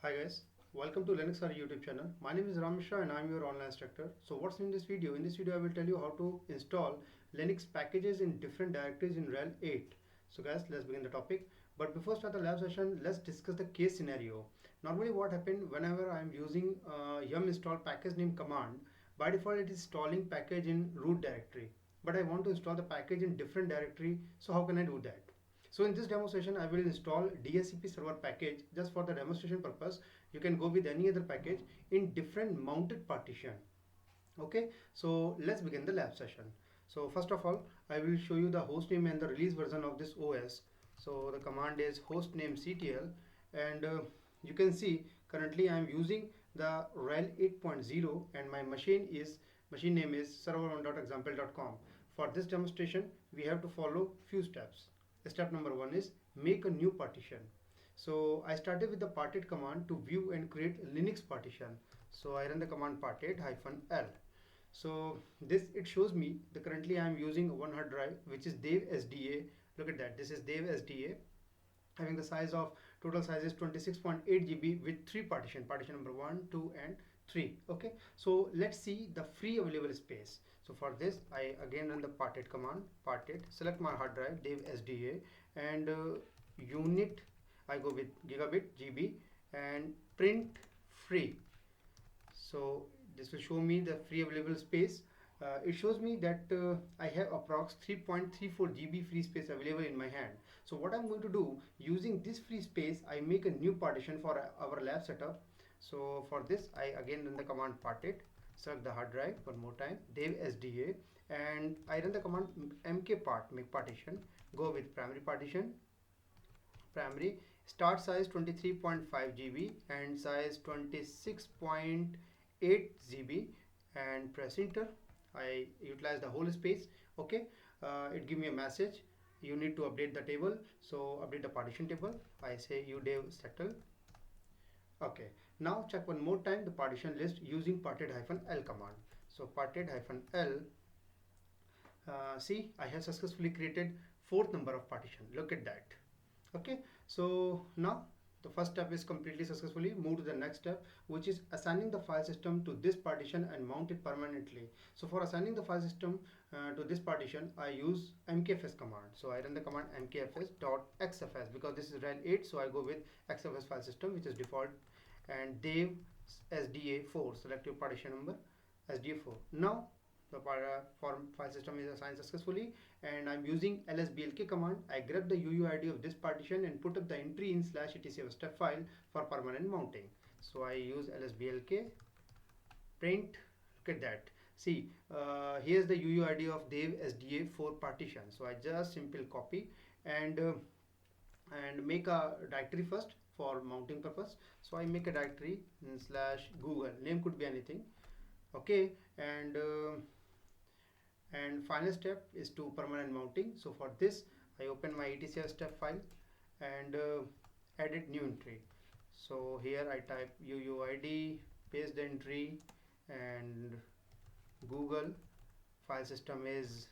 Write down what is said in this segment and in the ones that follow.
Hi guys, welcome to Linux Hut YouTube channel. My name is Ram Mishra and I am your online instructor. So what's in this video? In this video I will tell you how to install Linux packages in different directories in RHEL 8. So guys, let's begin the topic. But before start the lab session, let's discuss the case scenario. Normally what happened whenever I am using yum install package name command, by default it is installing package in root directory. But I want to install the package in different directory, so how can I do that? So in this demonstration, I will install DHCP server package just for the demonstration purpose. You can go with any other package in different mounted partition. Okay, so let's begin the lab session. So first of all, I will show you the host name and the release version of this OS. So the command is hostnamectl, and you can see currently I am using the RHEL 8.0 and my machine name is server1.example.com. For this demonstration, we have to follow few steps. Step number one is make a new partition. So I started with the parted command to view and create a Linux partition. So I run the command parted-l. So this it shows me the currently I am using one hard drive which is Dev SDA. Look at that. This is Dev SDA having the size of total size is 26.8 GB with three partition number 1, 2 and 3. Okay, so let's see the free available space. So for this I again run the parted command, parted, select my hard drive Dev SDA, and unit I go with gigabit GB and print free. So this will show me the free available space. It shows me that I have approx 3.34 GB free space available in my hand. So what I'm going to do, using this free space, I make a new partition for our lab setup. So for this, I again run the command parted, select the hard drive one more time, Dev SDA, and I run the command mkpart, make partition, go with primary partition, primary, start size 23.5 GB and size 26.8 GB, and press enter. I utilize the whole space. Okay, it give me a message, you need to update the table. So update the partition table. I say udev settle. Okay, now check one more time the partition list using parted-l command. So parted-l, see, I have successfully created fourth number of partition. Look at that. Okay, so now the first step is completely successfully. Move to the next step, which is assigning the file system to this partition and mount it permanently. So for assigning the file system to this partition, I use mkfs command. So I run the command mkfs.xfs because this is RHEL 8, so I go with xfs file system, which is default, and dev sda4, select your partition number sda4. Now the file system is assigned successfully, and I'm using lsblk command. I grab the UUID of this partition and put up the entry in /etc step file for permanent mounting. So I use lsblk print. Look at that. See, here's the UUID of Dev SDA4 partition. So I just simple copy and make a directory first for mounting purpose. So I make a directory /Google. Name could be anything. Okay, and final step is to permanent mounting. So for this I open my etc step file and edit new entry. So here I type UUID, paste the entry, and Google file system is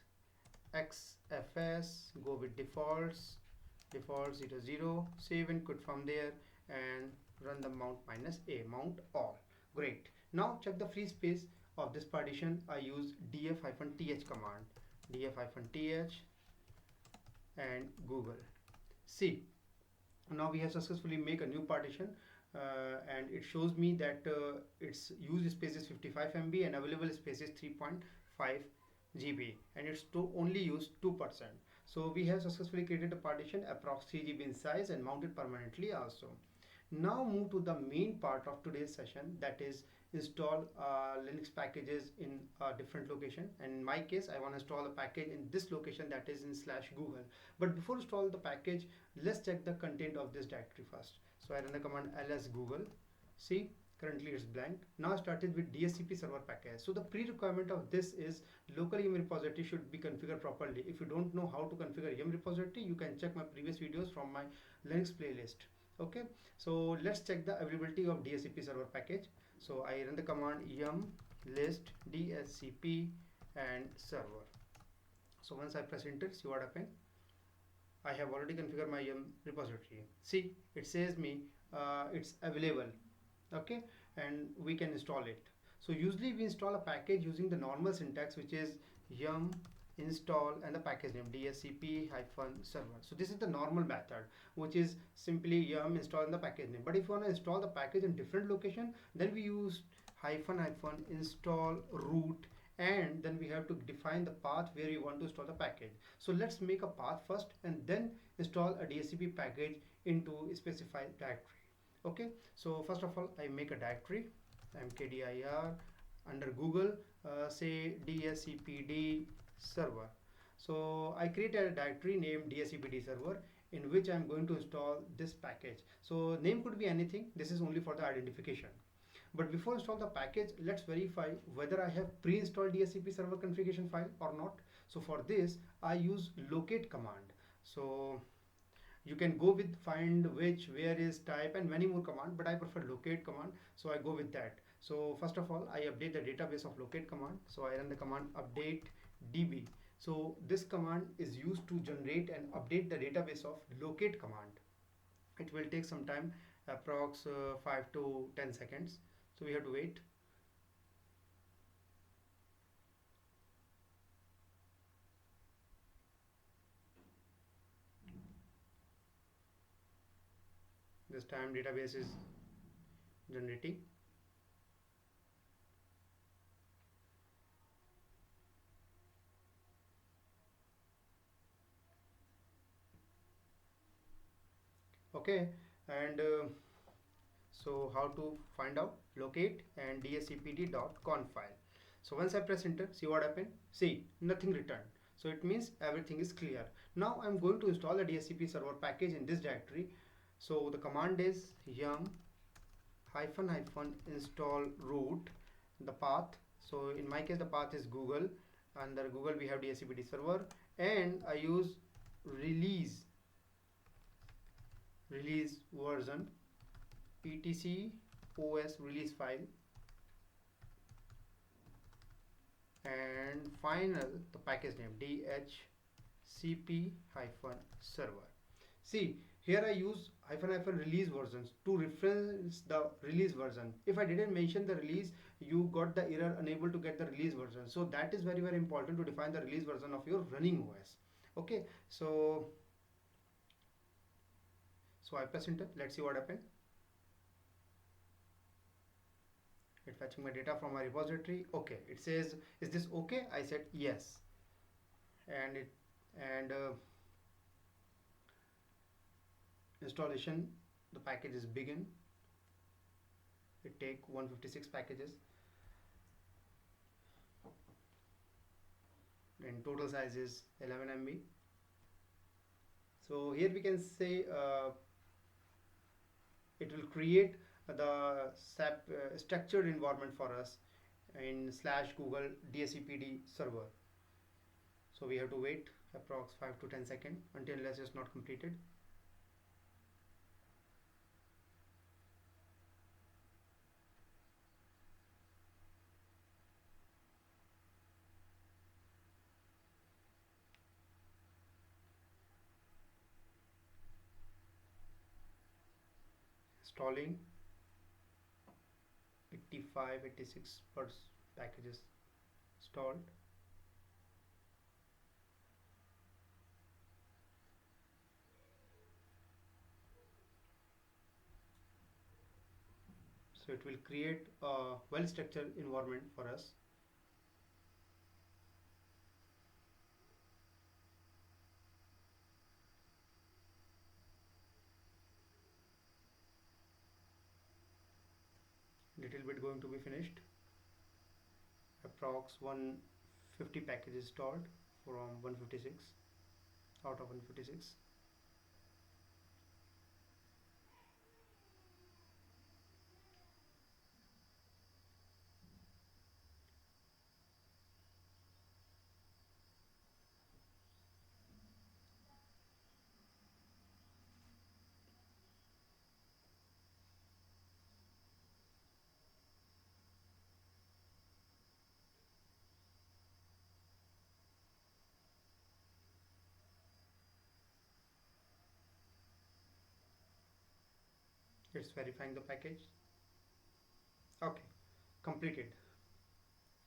XFS, go with defaults 00, save and quit from there, and run the mount -a, mount all. Great. Now check the free space of this partition. I use df-th command, df-th and Google. See, now we have successfully make a new partition, and it shows me that its used space is 55 MB and available space is 3.5 GB, and it's to only use 2%. So we have successfully created a partition approx 3 GB in size and mounted permanently also. Now move to the main part of today's session, that is install Linux packages in a different location. And in my case, I want to install a package in this location, that is in /Google. But before install the package, let's check the content of this directory first. So I run the command ls google. See, currently it's blank. Now I started with DHCP server package. So the pre-requirement of this is local yum repository should be configured properly. If you don't know how to configure yum repository, you can check my previous videos from my Linux playlist. Okay, so let's check the availability of DHCP server package. So I run the command yum list dhcp and server. So once I press enter, see what happened. I have already configured my yum repository. See, it says me it's available. Okay, and we can install it. So usually we install a package using the normal syntax, which is yum install and the package name dscp hyphen server. So this is the normal method, which is simply yum install and the package name. But if you want to install the package in different location, then we use hyphen hyphen install root, and then we have to define the path where you want to install the package. So let's make a path first and then install a dscp package into a specified directory. Okay, so first of all I make a directory mkdir under Google, say dscpd server. So I create a directory named dscpd server in which I'm going to install this package. So name could be anything, this is only for the identification. But before install the package, let's verify whether I have pre-installed dscp server configuration file or not. So for this I use locate command. So you can go with find, which, where is, type, and many more command, but I prefer locate command, so I go with that. So first of all I update the database of locate command. So I run the command update db. So this command is used to generate and update the database of locate command. It will take some time, approx 5 to 10 seconds, so we have to wait. This time database is generating. Okay, and so how to find out? Locate and dscpd.conf file. So once I press enter, see what happened? See, nothing returned. So it means everything is clear. Now I'm going to install a DSCP server package in this directory. So the command is yum hyphen hyphen install root, the path. So in my case the path is Google. Under Google we have DSCPD server, and I use release version etc os release file, and final the package name dhcp hyphen server. See, here I use hyphen hyphen release versions to reference the release version. If I didn't mention the release, you got the error unable to get the release version. So that is very important to define the release version of your running OS. Okay, so I press enter. Let's see what happened. It's fetching my data from my repository. Okay, it says, is this okay? I said yes, and installation, the package is begin. It take 156 packages, and total size is 11 MB. So here we can say it will create the SAP structured environment for us in /Google DSCPD server. So we have to wait approx 5 to 10 seconds until unless it's not completed. Installing 86 packages installed. So it will create a well structured environment for us. Little bit going to be finished. Approx 150 packages installed from 156 out of 156. It's verifying the package. Okay, completed.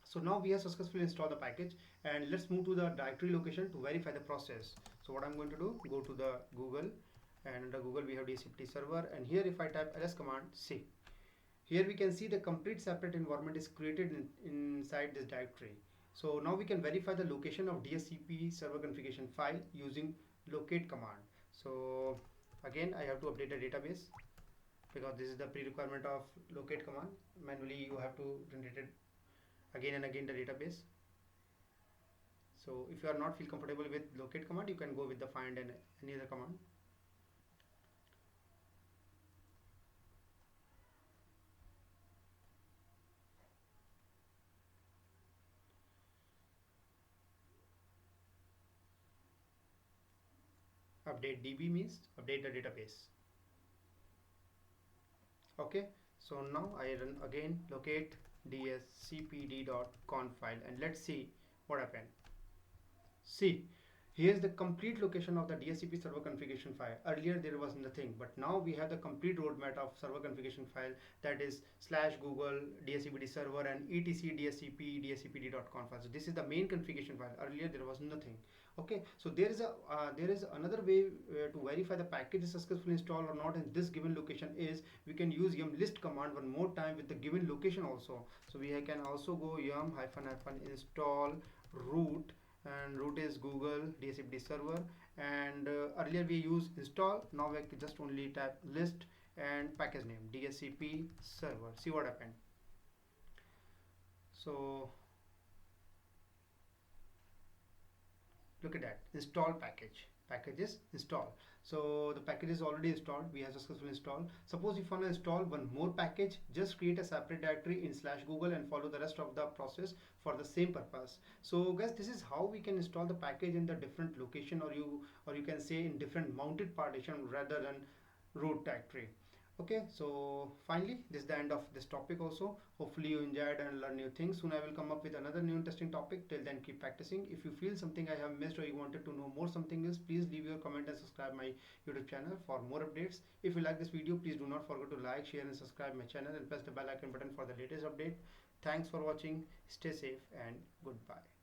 So now we have successfully installed the package, and let's move to the directory location to verify the process. So what I'm going to do, go to the Google, and under Google we have DHCP server, and here if I type ls command, see, here we can see the complete separate environment is created inside this directory. So now we can verify the location of DHCP server configuration file using locate command. So again I have to update the database, because this is the pre-requirement of locate command. Manually you have to generate it again and again the database. So if you are not feel comfortable with locate command, you can go with the find and any other command. Update DB means update the database. Okay, so now I run again locate dscpd.conf file, and let's see what happened. See, here's the complete location of the DHCP server configuration file. Earlier there was nothing, but now we have the complete roadmap of server configuration file, that is /google DHCPD server and etc DHCP dhcpd.conf file. So this is the main configuration file. Earlier there was nothing. Okay, so there is another way to verify the package is successfully installed or not in this given location is we can use yum list command one more time with the given location also. So we can also go yum -- install root, and root is Google DHCPD server, and earlier we used install, now we can just only type list and package name DHCP server. See what happened. So look at that, install package is installed. So the package is already installed, we have successfully installed. Suppose if you want to install one more package, just create a separate directory in /google and follow the rest of the process for the same purpose. So guys, this is how we can install the package in the different location, or you can say in different mounted partition rather than root directory. Okay, so finally this is the end of this topic also. Hopefully you enjoyed and learned new things. Soon I will come up with another new interesting topic. Till then, keep practicing. If you feel something I have missed or you wanted to know more something else, please leave your comment and subscribe my YouTube channel for more updates. If you like this video, please do not forget to like, share and subscribe my channel, and press the bell icon button for the latest update. Thanks for watching. Stay safe and goodbye.